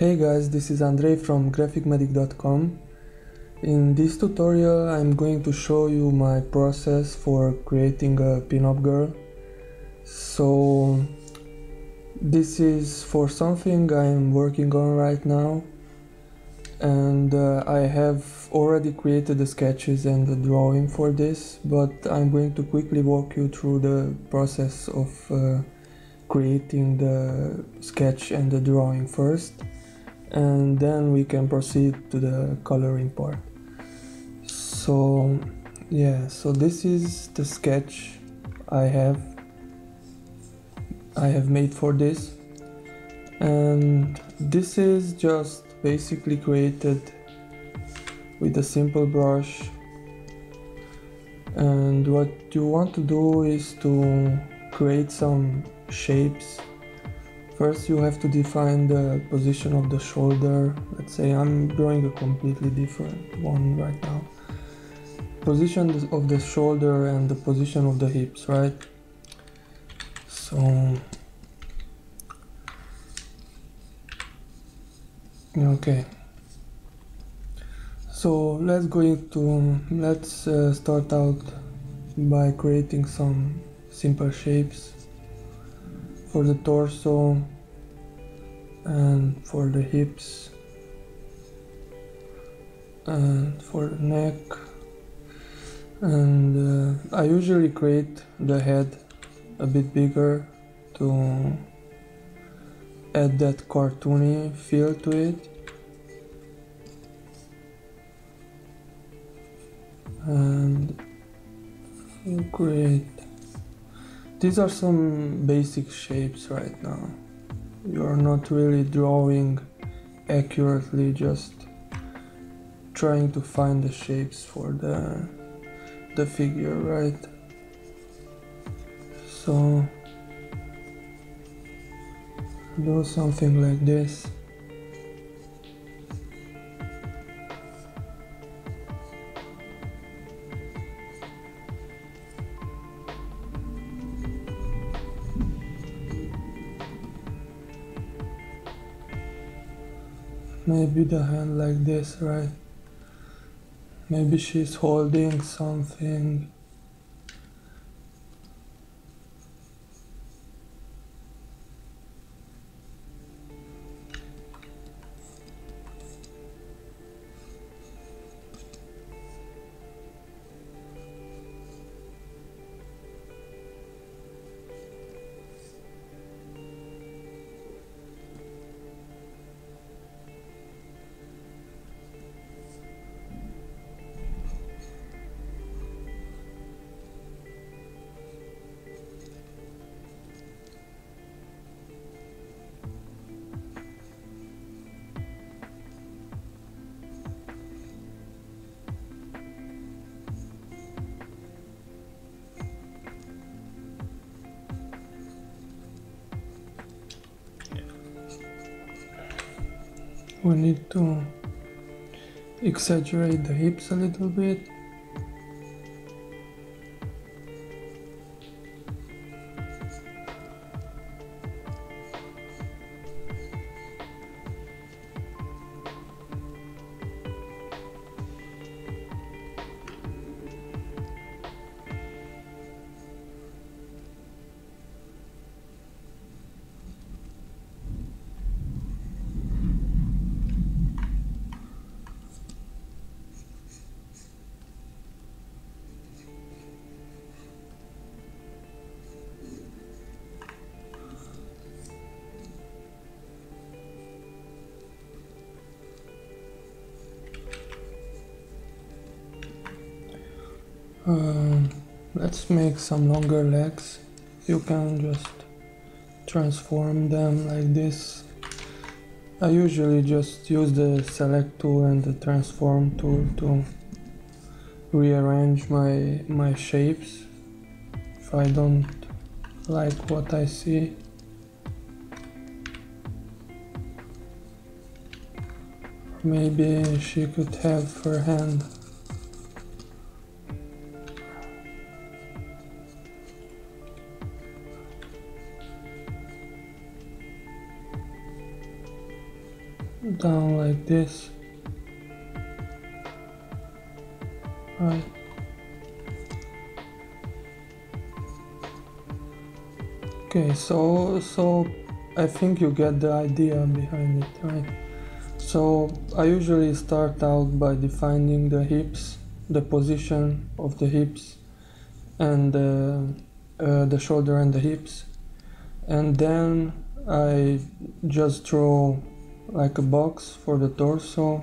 Hey guys, this is Andrei from graphicmedic.com. In this tutorial I'm going to show you my process for creating a pinup girl. So this is for something I'm working on right now, and I have already created the sketches and the drawing for this, but I'm going to quickly walk you through the process of creating the sketch and the drawing first, and then we can proceed to the coloring part. So this is the sketch I have made for this, and this is just basically created with a simple brush. And what you want to do is to create some shapes. First you have to define the position of the shoulder. Let's say I'm drawing a completely different one right now. Position of the shoulder and the position of the hips, right? So okay, so let's start out by creating some simple shapes for the torso and for the hips and for the neck. And I usually create the head a bit bigger to add that cartoony feel to it. And create, these are some basic shapes right now. You're not really drawing accurately, just trying to find the shapes for the figure, right? So do something like this. Maybe the hand like this, right? Maybe she's holding something. We need to exaggerate the hips a little bit. Let's make some longer legs. You can just transform them like this. I usually just use the select tool and the transform tool to rearrange my shapes if I don't like what I see. Maybe she could have her hand. down like this, right? Okay, so I think you get the idea behind it, right? So I usually start out by defining the hips, the position of the hips, and the shoulder and the hips, and then I just draw like a box for the torso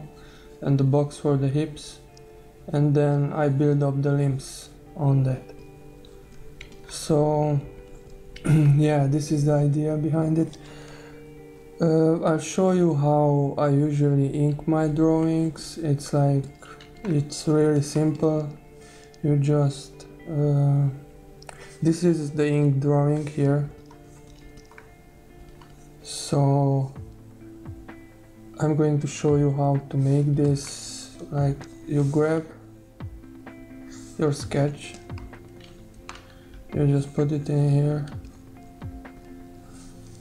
and the box for the hips, and then I build up the limbs on that. So yeah, this is the idea behind it. I'll show you how I usually ink my drawings. It's really simple. You just this is the ink drawing here. So I'm going to show you how to make this. Like, you grab your sketch, you just put it in here,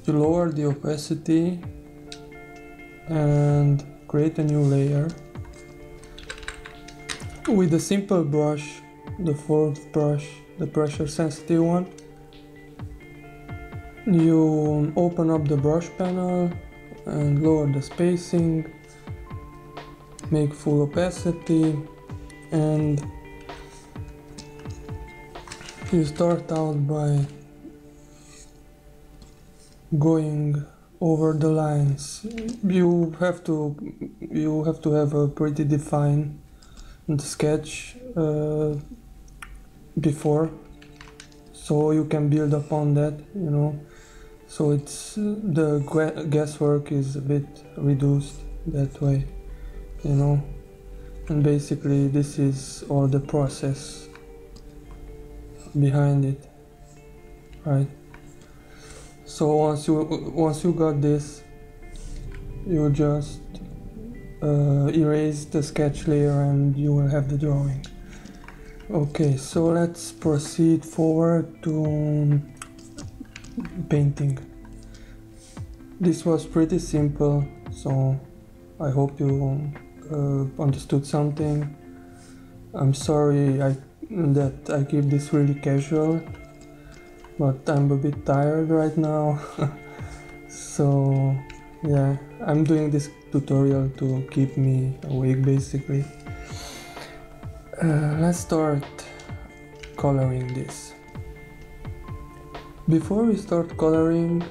you lower the opacity and create a new layer with a simple brush, the fourth brush, the pressure sensitive one. You open up the brush panel and lower the spacing, make full opacity, and you start out by going over the lines. You have to have a pretty defined sketch before, so you can build upon that, you know. So it's the guesswork is a bit reduced that way, you know. And basically this is all the process behind it, right? So once you got this, you just erase the sketch layer and you will have the drawing. Okay, so let's proceed forward to painting. This was pretty simple, so I hope you understood something. I'm sorry that I keep this really casual, but I'm a bit tired right now. So yeah, I'm doing this tutorial to keep me awake basically. Let's start coloring this. Before we start coloring,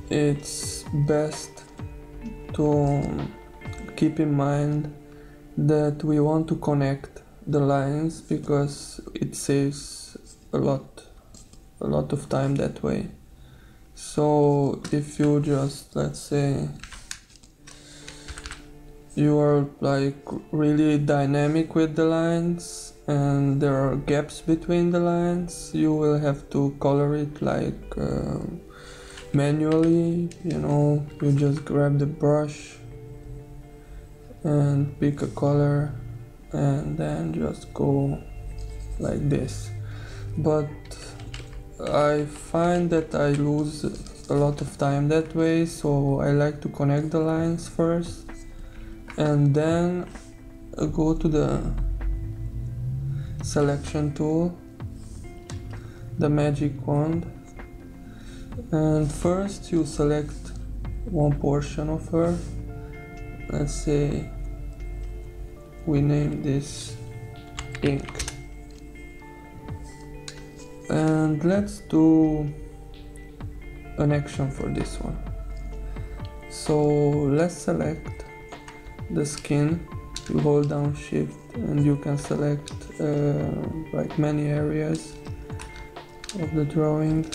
it's best to keep in mind that we want to connect the lines because it saves a lot of time that way. So if you just, let's say, you are like really dynamic with the lines and there are gaps between the lines, you will have to color it like manually, you know. You just grab the brush and pick a color and then just go like this. But I find that I lose a lot of time that way, so I like to connect the lines first and then go to the selection tool, the magic wand, and first you select one portion of her. Let's say we name this ink, and let's do an action for this one. So let's select the skin. You hold down shift and you can select like many areas of the drawing.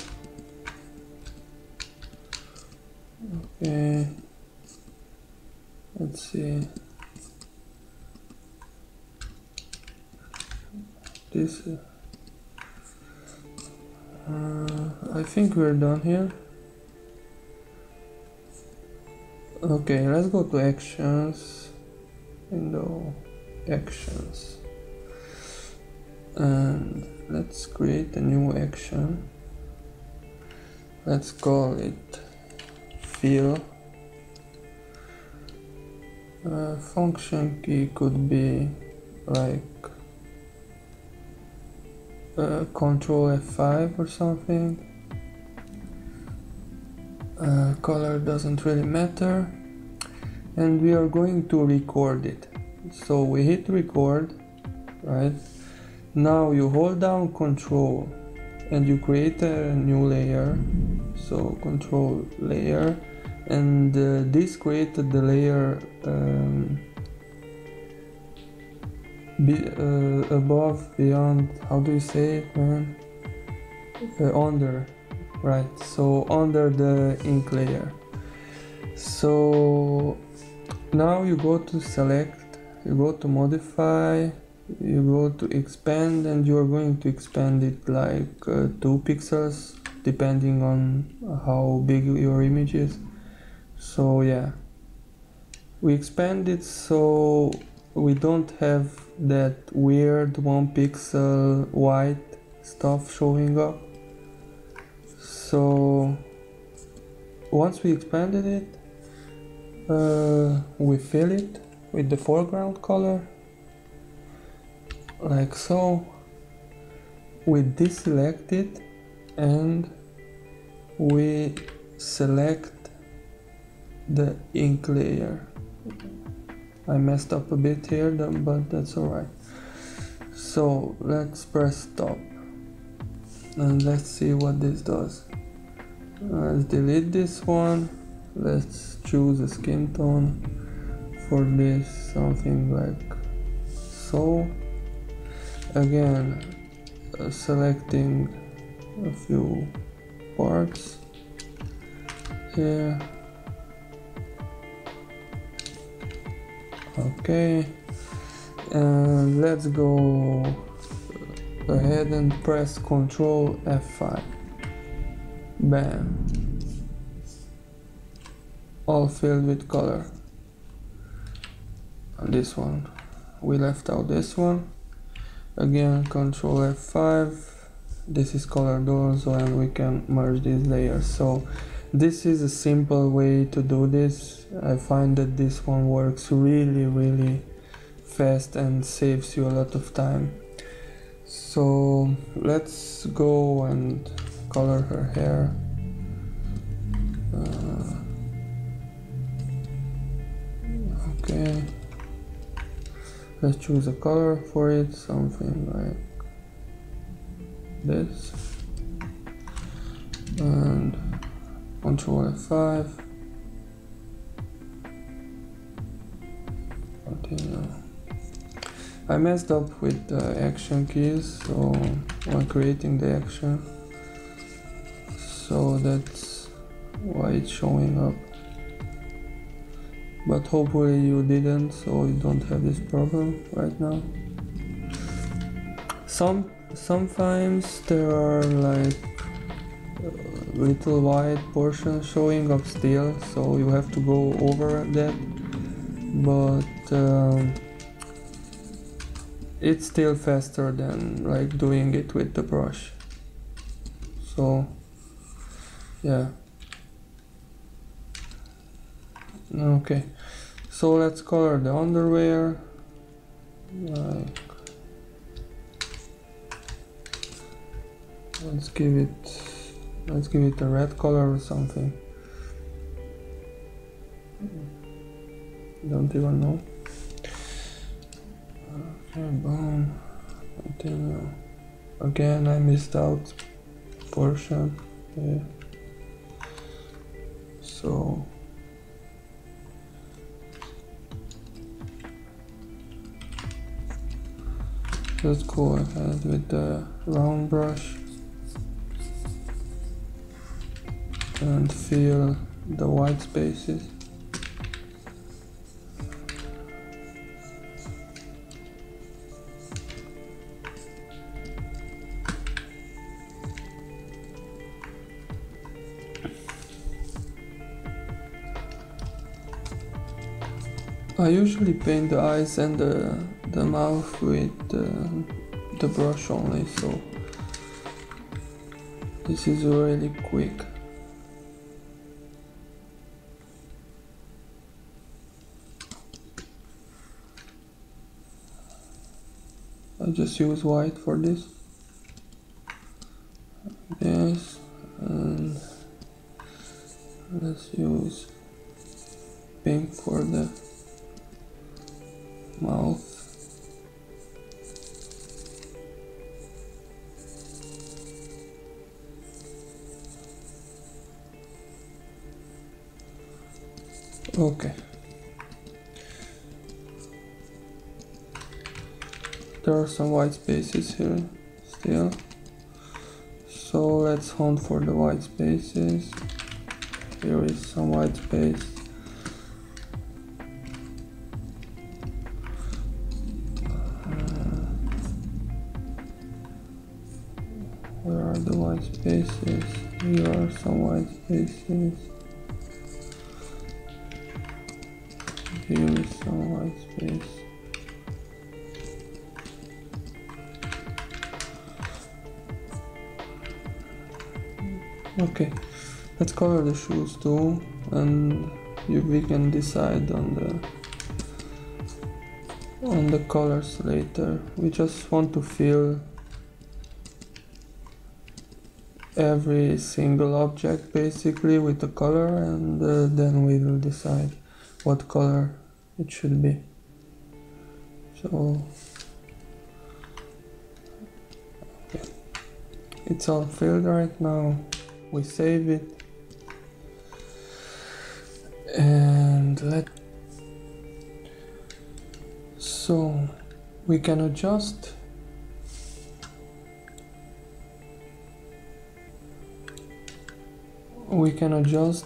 Okay, let's see, this I think we're done here. Okay, let's go to actions, window, actions, and let's create a new action. Let's call it fill, Function key could be like Control F5 or something. Color doesn't really matter, and we are going to record it. So we hit record, right? Now you hold down Control and you create a new layer. So Control layer, and this created the layer above, beyond, how do you say it, man? Under, right? So under the ink layer. So now you go to select, you go to modify, you go to expand, and you are going to expand it like 2 pixels depending on how big your image is. So yeah, we expand it so we don't have that weird 1 pixel white stuff showing up. So once we expanded it, we fill it with the foreground color, like so. We deselect it and we select the ink layer. I messed up a bit here, but that's alright. So let's press stop and let's see what this does. Let's delete this one. Let's choose a skin tone for this, something like so. Again, selecting a few parts here. Okay, and let's go ahead and press Ctrl F5. Bam, all filled with color. And this one, we left out this one. Again, Ctrl F5. This is colored also, and we can merge these layers. So this is a simple way to do this. I find that this one works really fast and saves you a lot of time. So let's go and color her hair. Okay, let's choose a color for it, something like this, and Ctrl F5, continue. I messed up with the action keys, so when creating the action, so that's why it's showing up. But hopefully you didn't, so you don't have this problem right now. Sometimes there are like little white portions showing up still, so you have to go over that, but it's still faster than like doing it with the brush. So yeah. Okay, so let's color the underwear. Let's give it a red color or something. Don't even know. Okay, boom. Continue. Again, I missed out portion. Okay. So let's go ahead with the round brush and fill the white spaces. I usually paint the eyes and the mouth with the brush only, so this is really quick. I just use white for this. Yes, and let's use pink for the mouth. Okay. There are some white spaces here still. So let's hunt for the white spaces. Here is some white space. Where are the white spaces? Here are some white spaces. Here is some white space. Okay, let's color the shoes too, and we can decide on the colors later. We just want to fill every single object basically with the color, and then we will decide what color it should be. So okay. It's all filled right now. We save it, and so we can adjust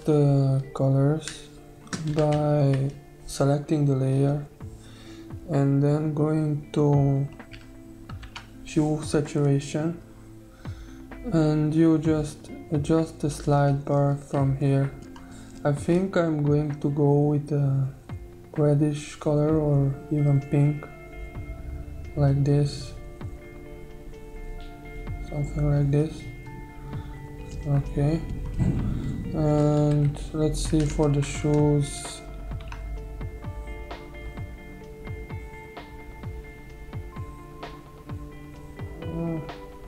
the colors by selecting the layer and then going to hue saturation, and you just adjust the slide bar from here. I think I'm going to go with a reddish color or even pink, like this, something like this. Okay, and let's see for the shoes.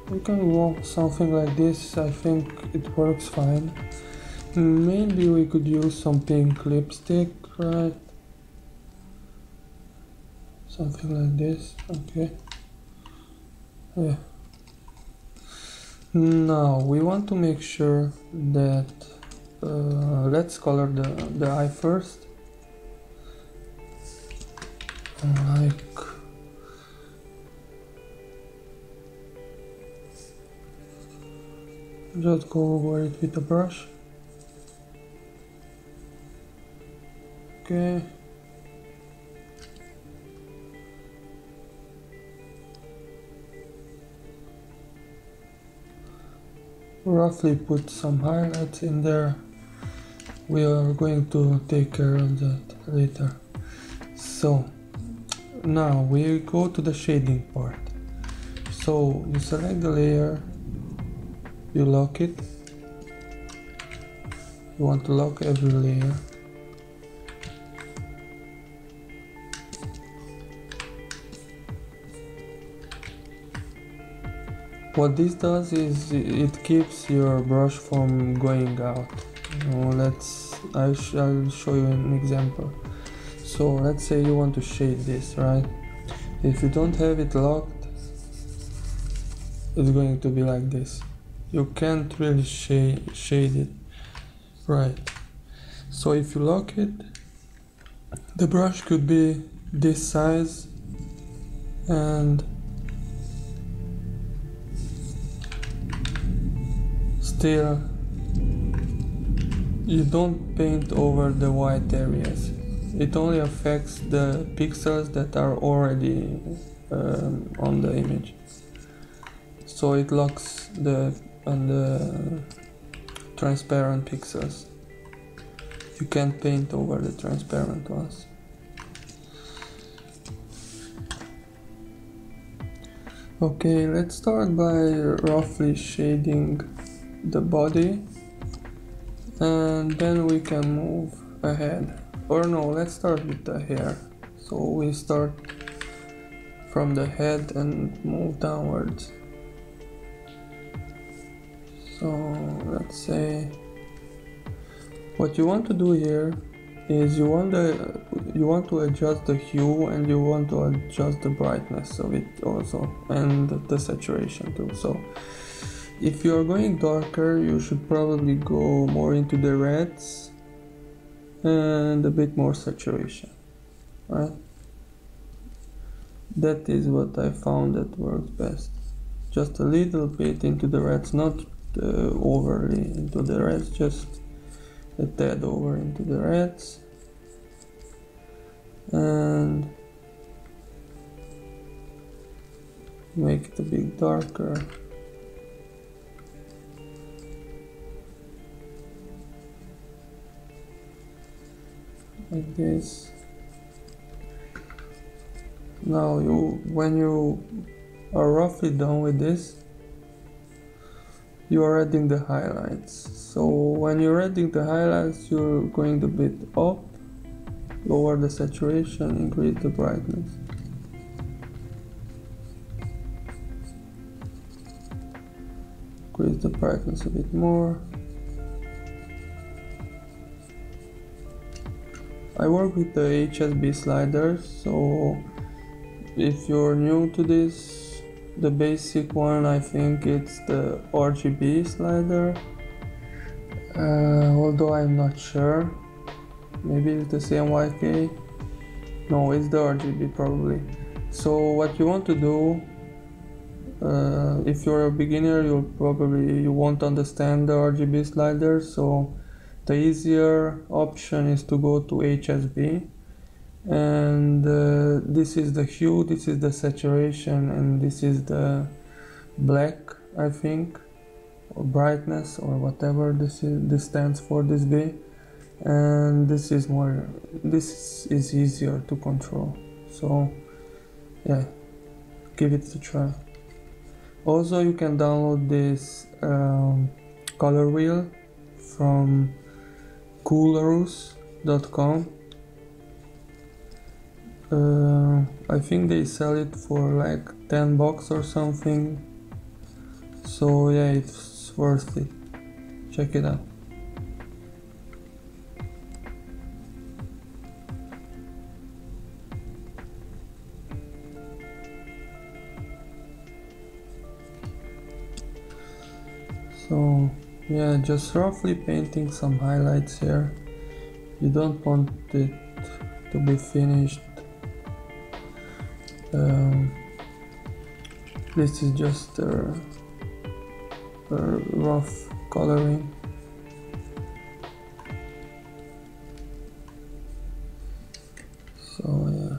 We can go something like this. I think it works fine. Maybe we could use some pink lipstick, right? Something like this. Okay. Yeah. Now we want to make sure that let's color the eye first. Like just go over it with a brush. Okay. Roughly put some highlights in there. We are going to take care of that later. So now we go to the shading part. So you select the layer, you lock it. You want to lock every layer. What this does is it keeps your brush from going out. I'll show you an example. So let's say you want to shade this, right? If you don't have it locked, it's going to be like this. You can't really shade it, right? So if you lock it, the brush could be this size, and still you don't paint over the white areas. It only affects the pixels that are already on the image. So it locks on the transparent pixels. You can't paint over the transparent ones. Okay, let's start by roughly shading the body, and then we can move ahead. Or no, let's start with the hair. So we start from the head and move downwards. So let's say what you want to do here is you want to adjust the hue, and you want to adjust the brightness of it also, and the saturation too. So if you are going darker, you should probably go more into the reds and a bit more saturation, right? That is what I found that works best. Just a little bit into the reds, not overly into the reds, just a tad over into the reds, and make it a bit darker. Like this. Now when you are roughly done with this, you are adding the highlights. So when you're adding the highlights, you're going a bit up, lower the saturation, increase the brightness. Increase the brightness a bit more. I work with the HSB slider, so if you're new to this, the basic one, I think it's the RGB slider, although I'm not sure. Maybe it's the same YK. No, it's the RGB probably. So what you want to do, if you're a beginner, you won't understand the RGB slider, so the easier option is to go to HSB, and this is the hue, this is the saturation, and this is the black, I think, or brightness, or whatever this stands for, this B, and this is easier to control. So yeah, give it a try. Also, you can download this color wheel from coolerus.com. I think they sell it for like $10 or something, so yeah, it's worth it. Check it out. So yeah, just roughly painting some highlights here. You don't want it to be finished. This is just a rough coloring. So yeah,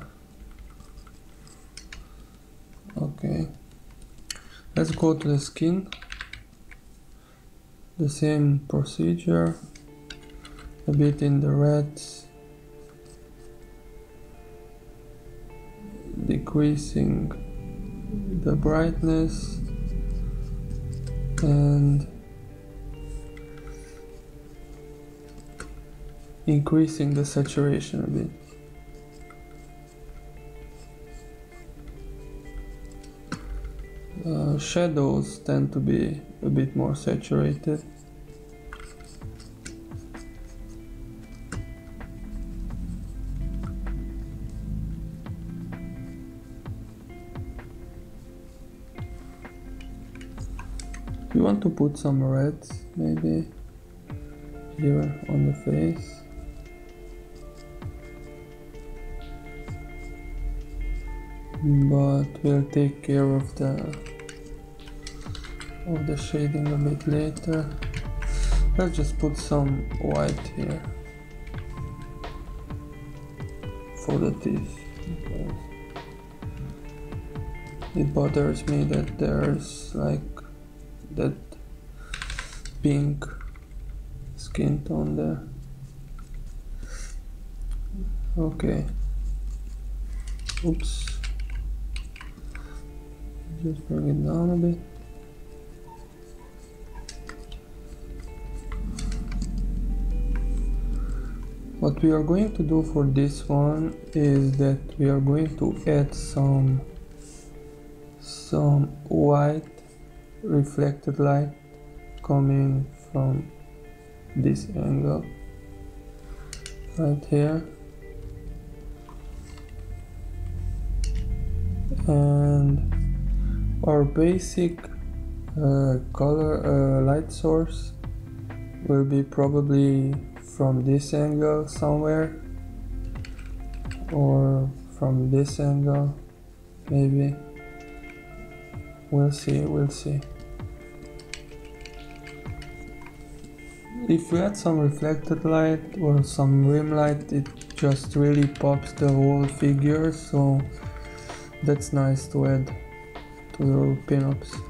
okay, let's go to the skin. The same procedure, a bit in the reds, decreasing the brightness and increasing the saturation a bit. Shadows tend to be a bit more saturated. You want to put some reds maybe here on the face. But we'll take care of the shading a bit later. Let's just put some white here for the teeth. It bothers me that there's like that pink skin tone there. Okay. Oops. Just bring it down a bit. What we are going to do for this one is that we are going to add some some white reflected light coming from this angle right here, and our basic color light source will be probably from this angle somewhere, or from this angle maybe. We'll see. If you add some reflected light or some rim light, it just really pops the whole figure, so that's nice to add to your pinups.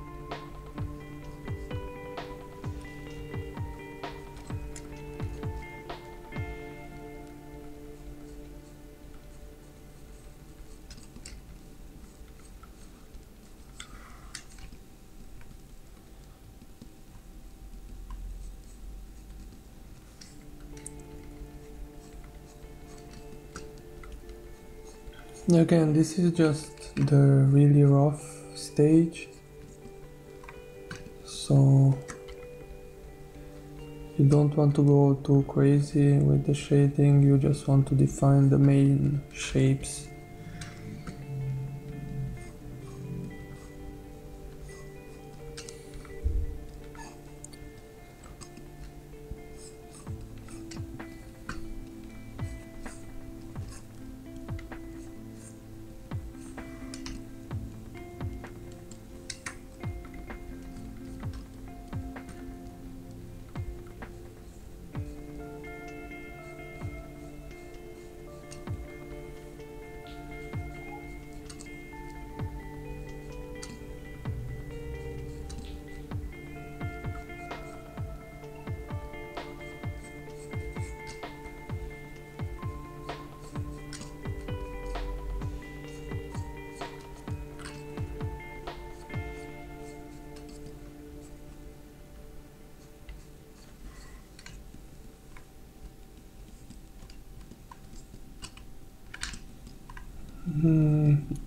Again, this is just the really rough stage, so you don't want to go too crazy with the shading, you just want to define the main shapes.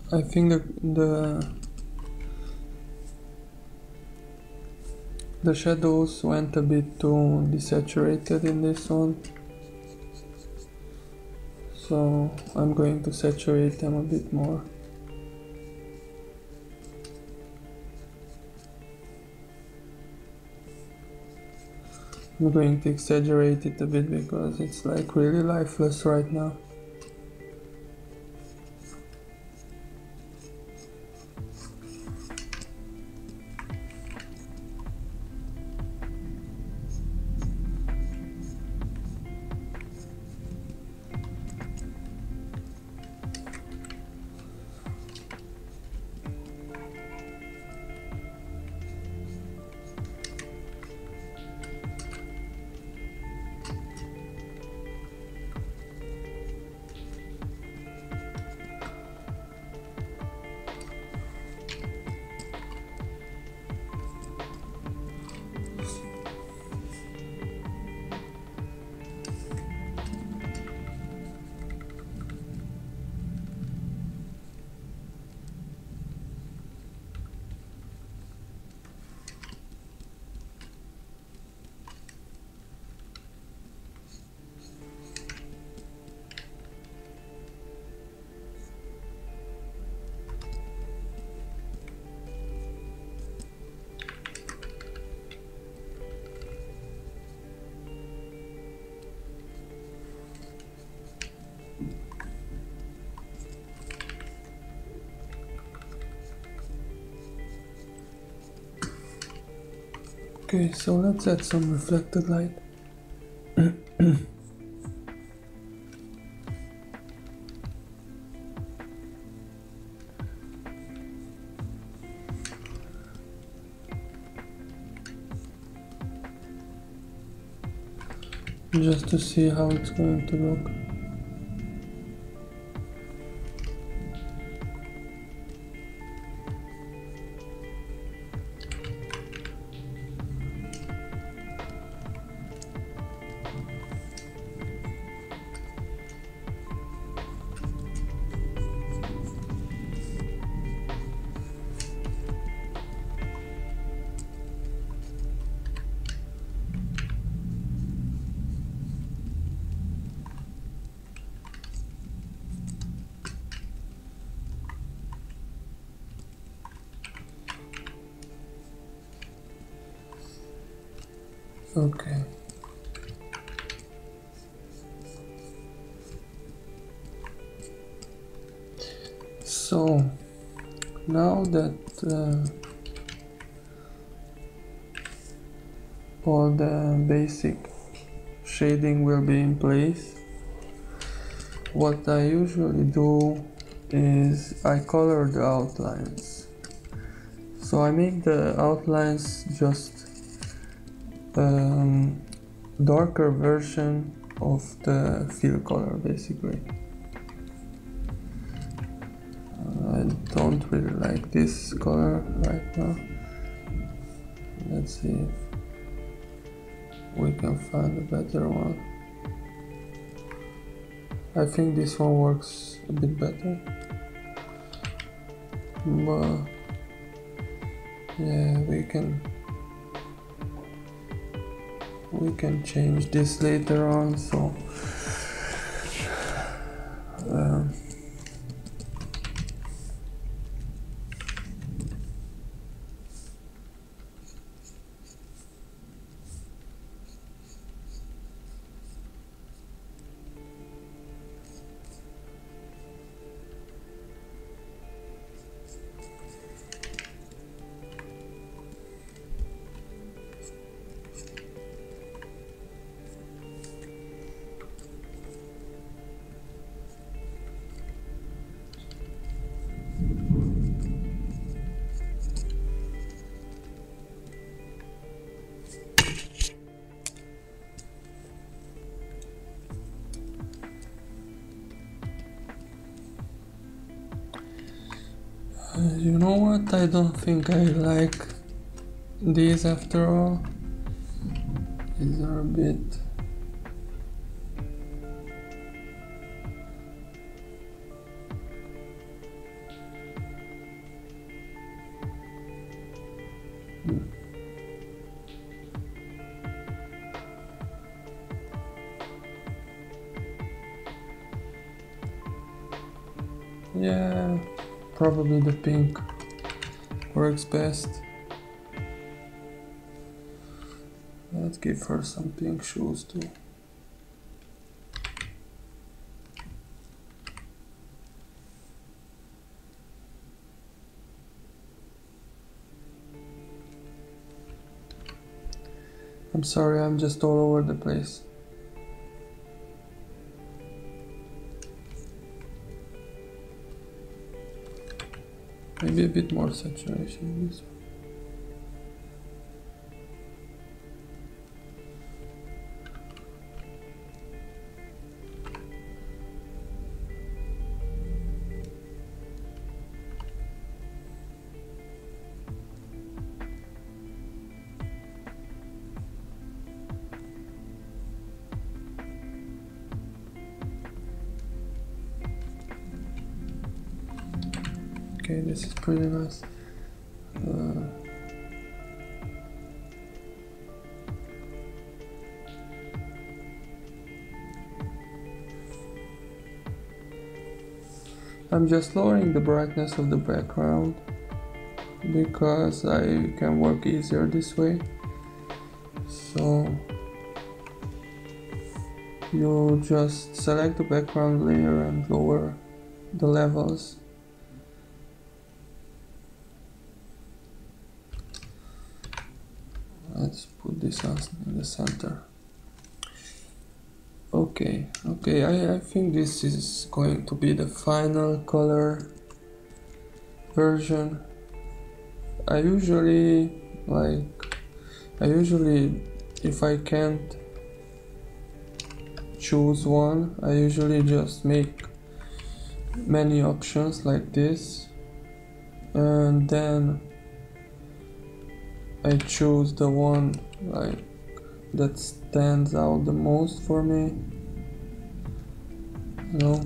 I think the shadows went a bit too desaturated in this one, so I'm going to saturate them a bit more. I'm going to exaggerate it a bit because it's like really lifeless right now. Okay, so let's add some reflected light. Just to see how it's going to look. Okay. So now that all the basic shading will be in place, what I usually do is I color the outlines. So I make the outlines just darker version of the fill color, basically. I don't really like this color right now. Let's see if we can find a better one. I think this one works a bit better, but yeah, we can change this later on. So you know what? I don't think I like these after all. These are a bit... yeah, probably the pink works best. Let's give her some pink shoes too. I'm sorry, I'm just all over the place. Maybe a bit more saturation in this one. Okay, this is pretty nice. I'm just lowering the brightness of the background because I can work easier this way. So you just select the background layer and lower the levels. Let's put this on in the center. Okay, I think this is going to be the final color version. I usually, if I can't choose one, I usually just make many options like this, and then I choose the one that stands out the most for me, you know,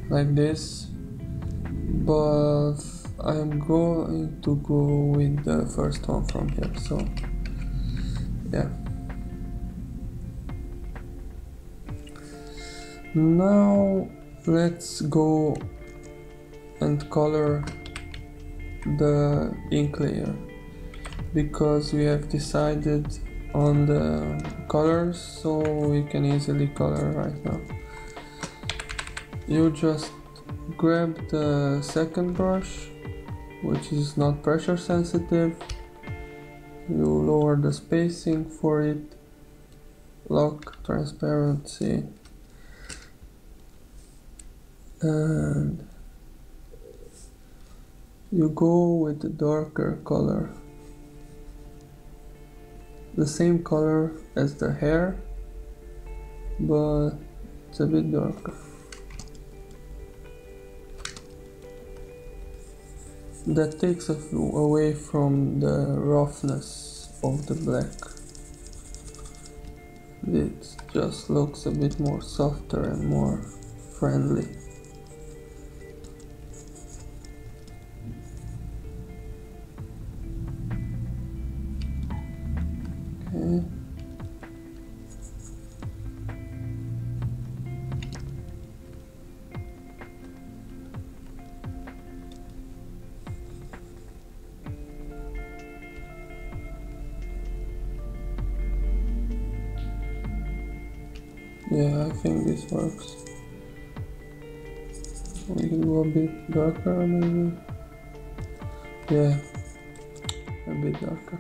like this. But I'm going to go with the first one from here, so yeah. Now let's go and color the ink layer, because we have decided on the colors, so we can easily color right now. You just grab the second brush, which is not pressure sensitive. You lower the spacing for it, lock transparency, and you go with the darker color, the same color as the hair, but it's a bit darker. That takes away from the roughness of the black. It just looks a bit more softer and more friendly. Okay. Yeah, I think this works. We can go a bit darker maybe. Yeah, a bit darker.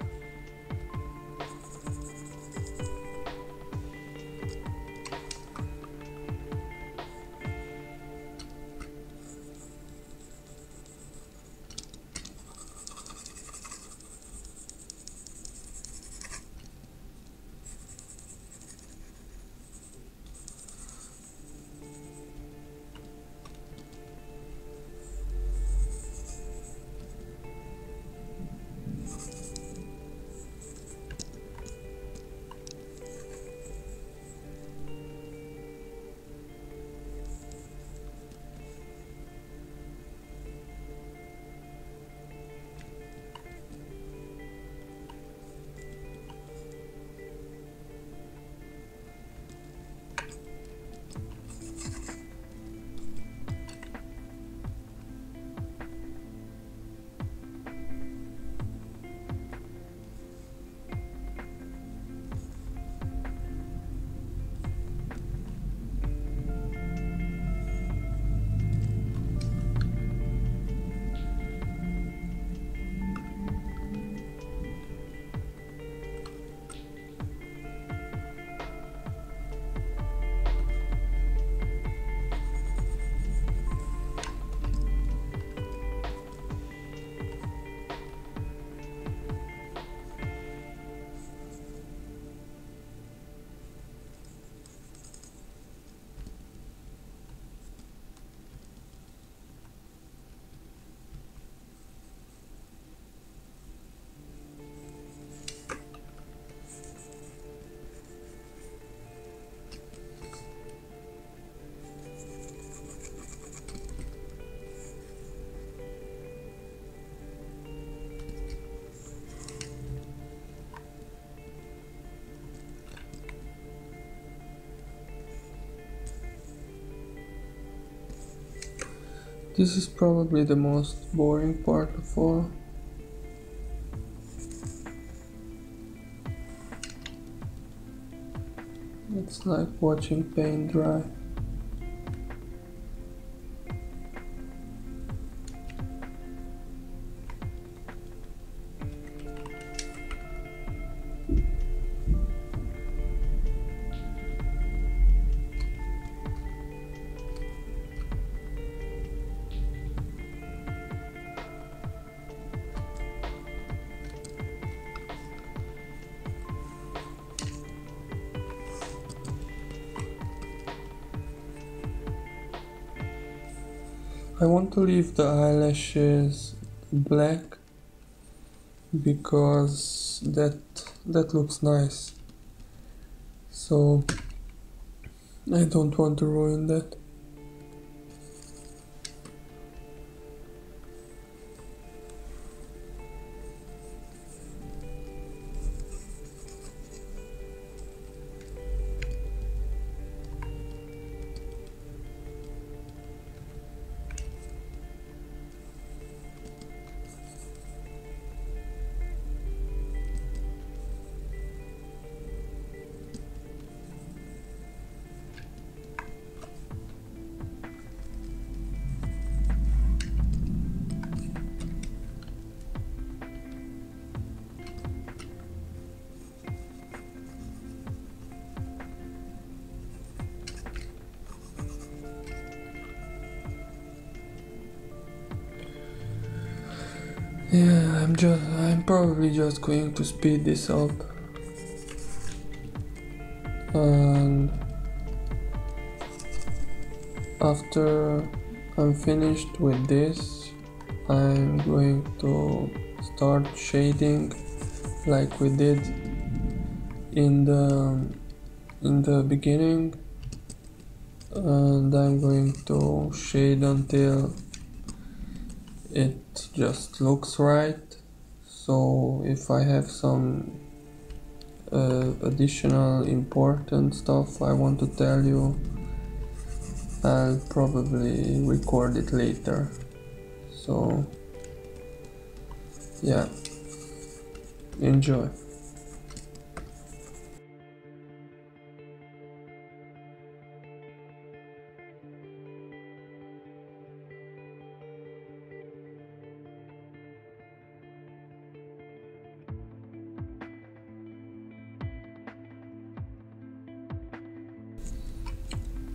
This is probably the most boring part of all. It's like watching paint dry. I want to leave the eyelashes black because that looks nice. So I don't want to ruin that. Yeah, I'm probably just going to speed this up, and after I'm finished with this, I'm going to start shading like we did in the beginning, and I'm going to shade until it just looks right. So if I have some additional important stuff I want to tell you, I'll probably record it later. So yeah, enjoy.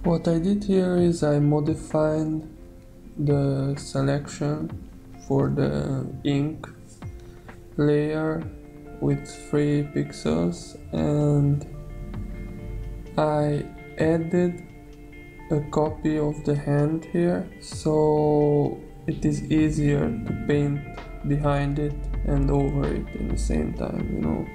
What I did here is I modified the selection for the ink layer with 3 pixels, and I added a copy of the hand here, so it is easier to paint behind it and over it at the same time, you know.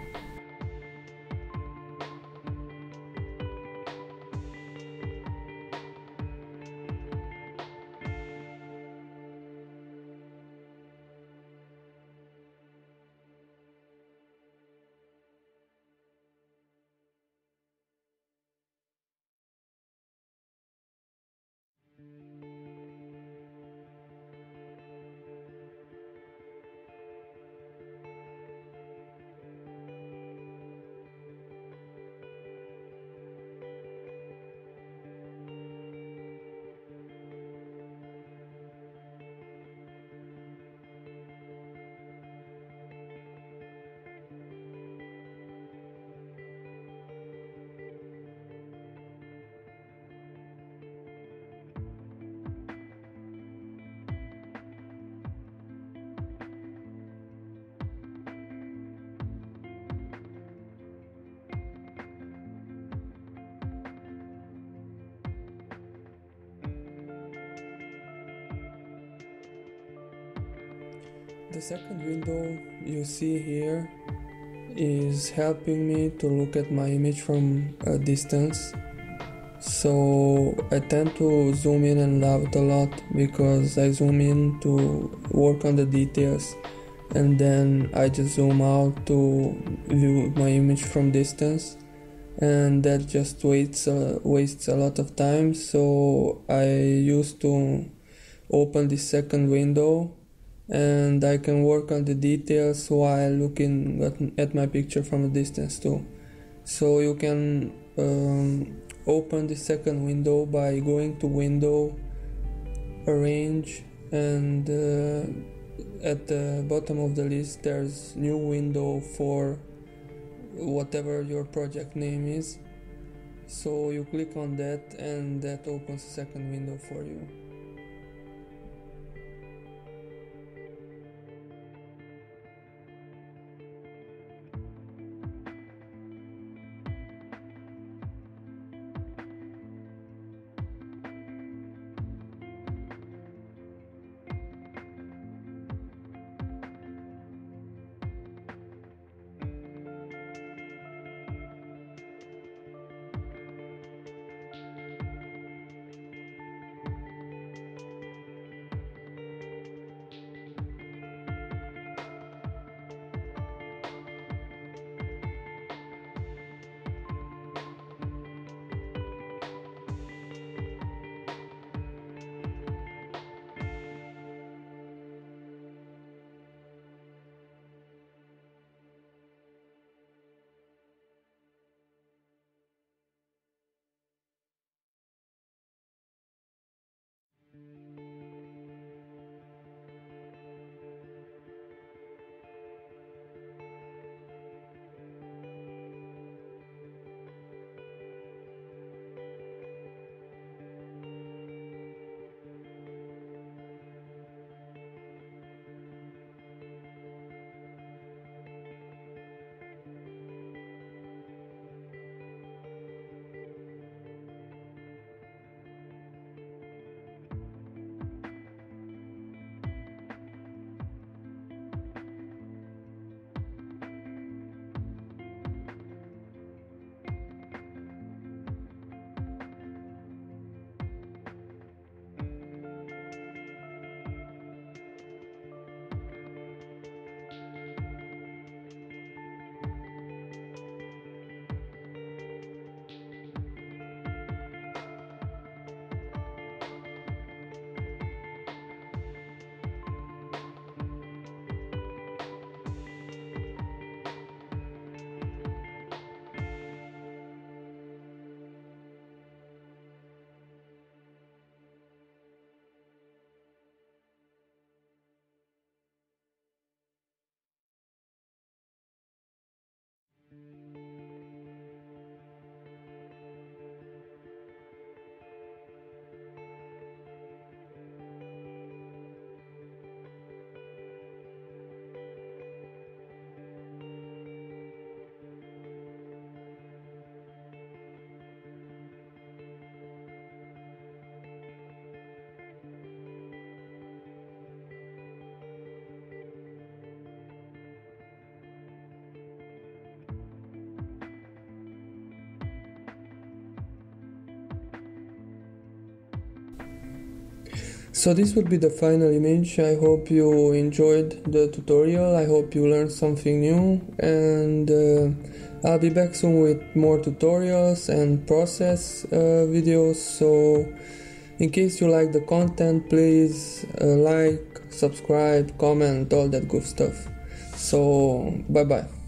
The second window you see here is helping me to look at my image from a distance. So I tend to zoom in and out a lot because I zoom in to work on the details, and then I just zoom out to view my image from distance, and that just wastes a lot of time. So I used to open the second window, and I can work on the details while looking at my picture from a distance too. So you can open the second window by going to Window, Arrange, and at the bottom of the list there's New Window for whatever your project name is. So you click on that, and that opens a second window for you. So this would be the final image. I hope you enjoyed the tutorial. I hope you learned something new, and I'll be back soon with more tutorials and process videos. So in case you like the content, please like, subscribe, comment, all that good stuff. So bye bye.